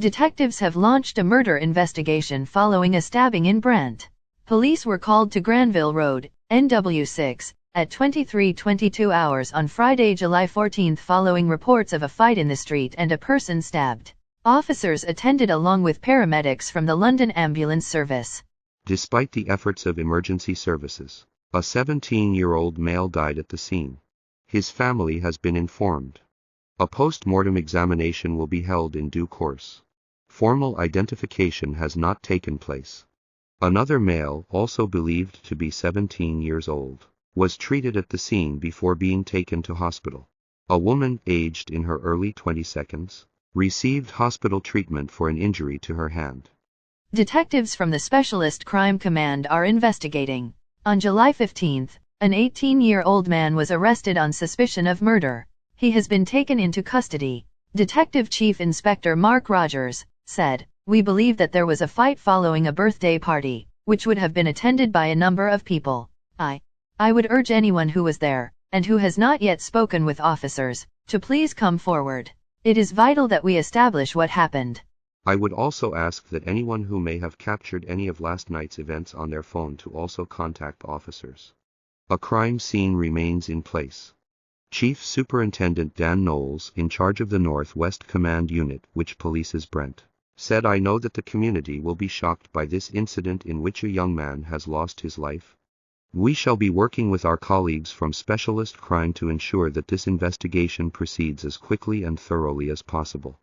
Detectives have launched a murder investigation following a stabbing in Brent. Police were called to Granville Road, NW6, at 23:22 hours on Friday, July 14 following reports of a fight in the street and a person stabbed. Officers attended along with paramedics from the London Ambulance Service. Despite the efforts of emergency services, a 17-year-old male died at the scene. His family has been informed. A post-mortem examination will be held in due course. Formal identification has not taken place. Another male, also believed to be 17 years old, was treated at the scene before being taken to hospital. A woman, aged in her early 22s, received hospital treatment for an injury to her hand. Detectives from the Specialist Crime Command are investigating. On July 15, an 18-year-old man was arrested on suspicion of murder. He has been taken into custody. Detective Chief Inspector Mark Rogers said, "We believe that there was a fight following a birthday party, which would have been attended by a number of people. I would urge anyone who was there, and who has not yet spoken with officers, to please come forward. It is vital that we establish what happened." I would also ask that anyone who may have captured any of last night's events on their phone to also contact officers. A crime scene remains in place. Chief Superintendent Dan Knowles, in charge of the Northwest Command Unit, which polices Brent, said, "I know that the community will be shocked by this incident in which a young man has lost his life. We shall be working with our colleagues from Specialist Crime to ensure that this investigation proceeds as quickly and thoroughly as possible."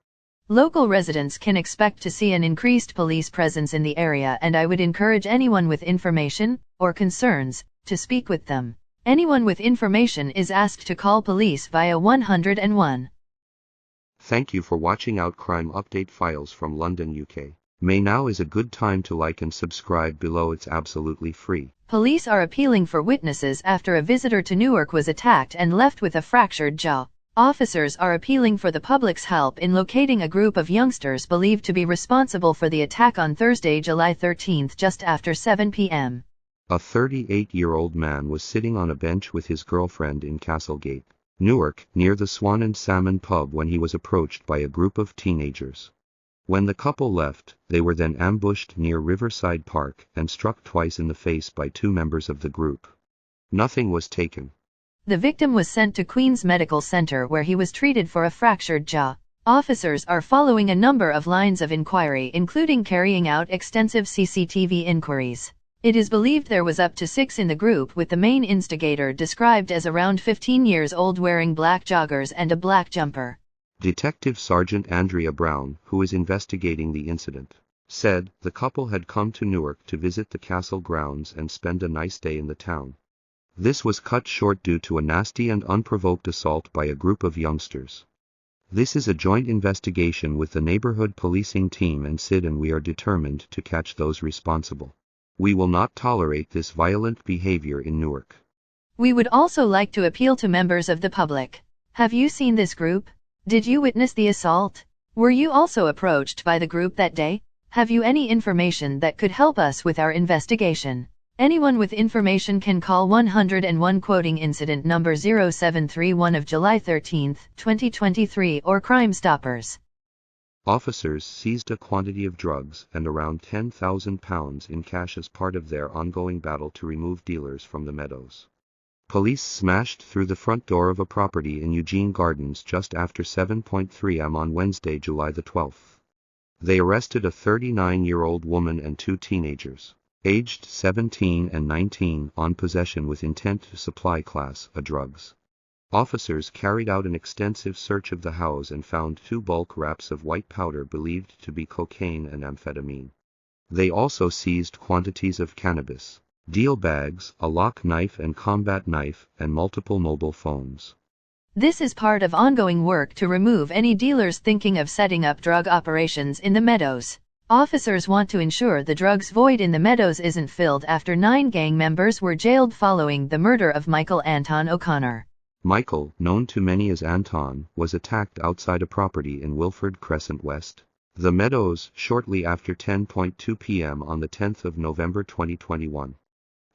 Local residents can expect to see an increased police presence in the area, and I would encourage anyone with information or concerns to speak with them. Anyone with information is asked to call police via 101. Thank you for watching out Crime Update Files from London, UK. Now is a good time to like and subscribe below. It's absolutely free. Police are appealing for witnesses after a visitor to Newark was attacked and left with a fractured jaw. Officers are appealing for the public's help in locating a group of youngsters believed to be responsible for the attack on Thursday, July 13, just after 7 p.m. A 38-year-old man was sitting on a bench with his girlfriend in Castlegate, Newark, near the Swan and Salmon pub when he was approached by a group of teenagers. When the couple left, they were then ambushed near Riverside Park and struck twice in the face by two members of the group. Nothing was taken. The victim was sent to Queen's Medical Center where he was treated for a fractured jaw. Officers are following a number of lines of inquiry, including carrying out extensive CCTV inquiries. It is believed there was up to 6 in the group, with the main instigator described as around 15 years old, wearing black joggers and a black jumper. Detective Sergeant Andrea Brown, who is investigating the incident, said the couple had come to Newark to visit the castle grounds and spend a nice day in the town. This was cut short due to a nasty and unprovoked assault by a group of youngsters. This is a joint investigation with the neighborhood policing team and SID, and we are determined to catch those responsible. We will not tolerate this violent behavior in Newark. We would also like to appeal to members of the public. Have you seen this group? Did you witness the assault? Were you also approached by the group that day? Have you any information that could help us with our investigation? Anyone with information can call 101 quoting incident number 0731 of July 13, 2023 or Crime Stoppers. Officers seized a quantity of drugs and around £10,000 in cash as part of their ongoing battle to remove dealers from the meadows. Police smashed through the front door of a property in Eugene Gardens just after 7:03 am on Wednesday, July the 12th. They arrested a 39-year-old woman and two teenagers, aged 17 and 19, on possession with intent to supply Class A drugs. Officers carried out an extensive search of the house and found 2 bulk wraps of white powder believed to be cocaine and amphetamine. They also seized quantities of cannabis, deal bags, a lock knife and combat knife, and multiple mobile phones. This is part of ongoing work to remove any dealers thinking of setting up drug operations in the meadows. Officers want to ensure the drugs void in the meadows isn't filled after 9 gang members were jailed following the murder of Michael Anton O'Connor. Michael, known to many as Anton, was attacked outside a property in Wilford Crescent West, the Meadows, shortly after 10:02 p.m. on the 10th of November 2021.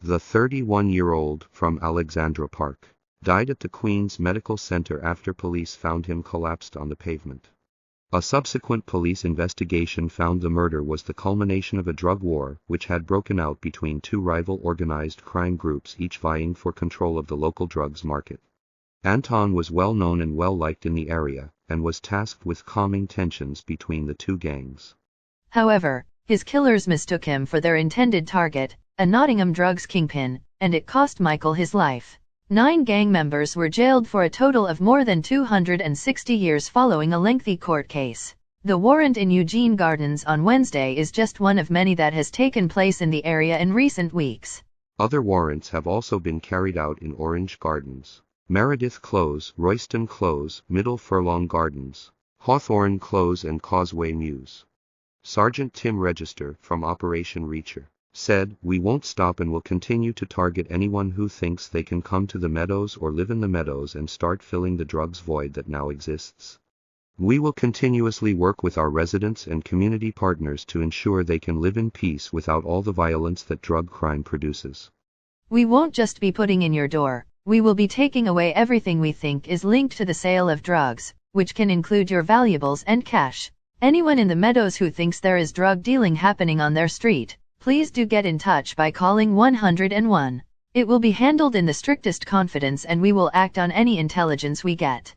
The 31-year-old, from Alexandra Park, died at the Queen's Medical Center after police found him collapsed on the pavement. A subsequent police investigation found the murder was the culmination of a drug war which had broken out between two rival organized crime groups, each vying for control of the local drugs market. Anton was well known and well liked in the area, and was tasked with calming tensions between the two gangs. However, his killers mistook him for their intended target, a Nottingham drugs kingpin, and it cost Michael his life. 9 gang members were jailed for a total of more than 260 years following a lengthy court case. The warrant in Eugene Gardens on Wednesday is just one of many that has taken place in the area in recent weeks. Other warrants have also been carried out in Orange Gardens, Meredith Close, Royston Close, Middle Furlong Gardens, Hawthorne Close and Causeway Mews. Sergeant Tim Register from Operation Reacher said, "We won't stop and will continue to target anyone who thinks they can come to the meadows or live in the meadows and start filling the drugs void that now exists. We will continuously work with our residents and community partners to ensure they can live in peace without all the violence that drug crime produces. We won't just be putting in your door, we will be taking away everything we think is linked to the sale of drugs, which can include your valuables and cash. Anyone in the meadows who thinks there is drug dealing happening on their street, please do get in touch by calling 101. It will be handled in the strictest confidence and we will act on any intelligence we get."